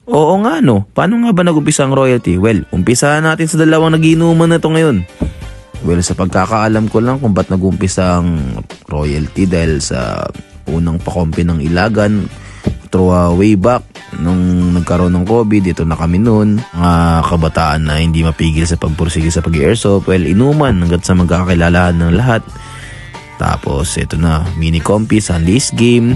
Oo nga no, paano nga ba nag-umpisa ang royalty? Well, umpisahan natin sa dalawang nagiinuman na to ngayon. Well, sa pagkakaalam ko lang kung ba't nag-umpisa ang royalty dahil sa unang pakompi ng Ilagan through way back nung nagkaroon ng COVID, dito na kami noon. Mga kabataan na hindi mapigil sa pagpursige sa pag-airsoft. Well, inuman hanggat sa magkakakilalahan ng lahat. Tapos ito na, mini compi, sunlist game.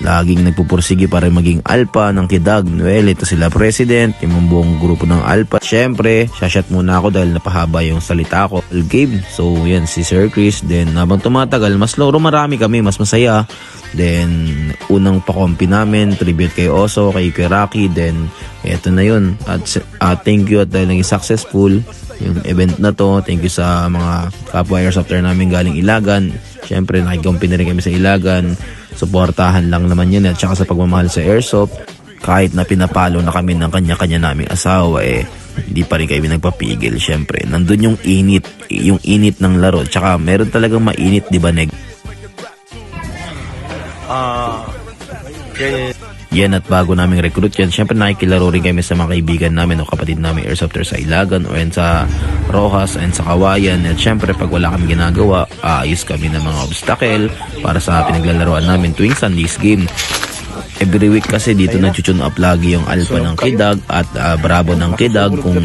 Laging nagpupursige para maging alpha ng Kidag. Well, ito sila president, yung buong grupo ng alpha. Siyempre, shashat muna ako dahil napahaba yung salita ko. Game. So, yan, si Sir Chris. Then, habang tumatagal, mas loro marami kami, mas masaya. Then, unang pakompi namin, tribute kay Oso, kay Rocky. Then, eto na yun. At thank you at dahil naging successful yung event na to. Thank you sa mga kapwa airsofter namin galing Ilagan. Siyempre, nakikompi na rin kami sa Ilagan. Suportahan lang naman yun at saka sa pagmamahal sa airsoft. Kahit na pinapalo na kami ng kanya-kanya naming asawa, hindi pa rin kami nagpapigil. Siyempre, nandun yung init ng laro. Tsaka meron talagang mainit, di ba, Neg? Yan, at bago naming recruit yan, syempre nakikilaro rin kami sa mga kaibigan namin o kapatid namin airsofter sa Ilagan o yan sa Rojas and sa Kawayan. At syempre pag wala kami ginagawa, aayos kami ng mga obstacle para sa pinaglalaroan namin tuwing Sundays game. Every week kasi dito nag-tune up lagi yung alpha ng Kidag at bravo ng Kidag kung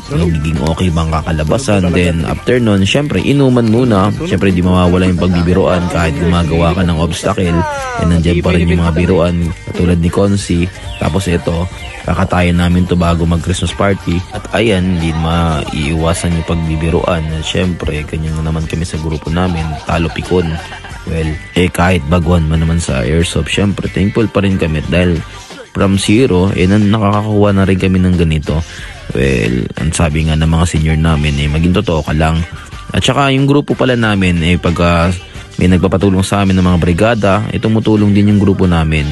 magiging okay bang kakalabasan. Then after nun, syempre inuman muna. Syempre di mawawala yung pagbibiruan kahit gumagawa ka ng obstacle. And nandiyan pa rin yung mga biruan katulad ni Consi. Tapos ito, kakatayan namin to bago mag Christmas party. At ayan, hindi maiiwasan yung pagbibiruan. Syempre, ganyan na naman kami sa grupo namin, talo pikon. Well, kahit baguhan man naman sa airsoft, syempre thankful pa rin kami dahil from zero, nakakakuha na rin kami ng ganito. Well, ang sabi nga ng mga senior namin, maging totoo ka lang. At saka yung grupo pala namin, pag may nagpapatulong sa amin ng mga brigada, tumutulong din yung grupo namin.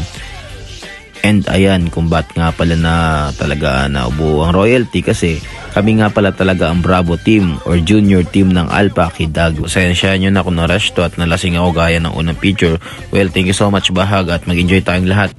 And ayan, kung ba't nga pala na talaga naubuo ang royalty kasi kami nga pala talaga ang Bravo team or junior team ng Alpha Kidag. Pasensyahan nyo na kung na-rush to at nalasing ako gaya ng unang picture. Well, thank you so much Bahag at mag-enjoy tayong lahat.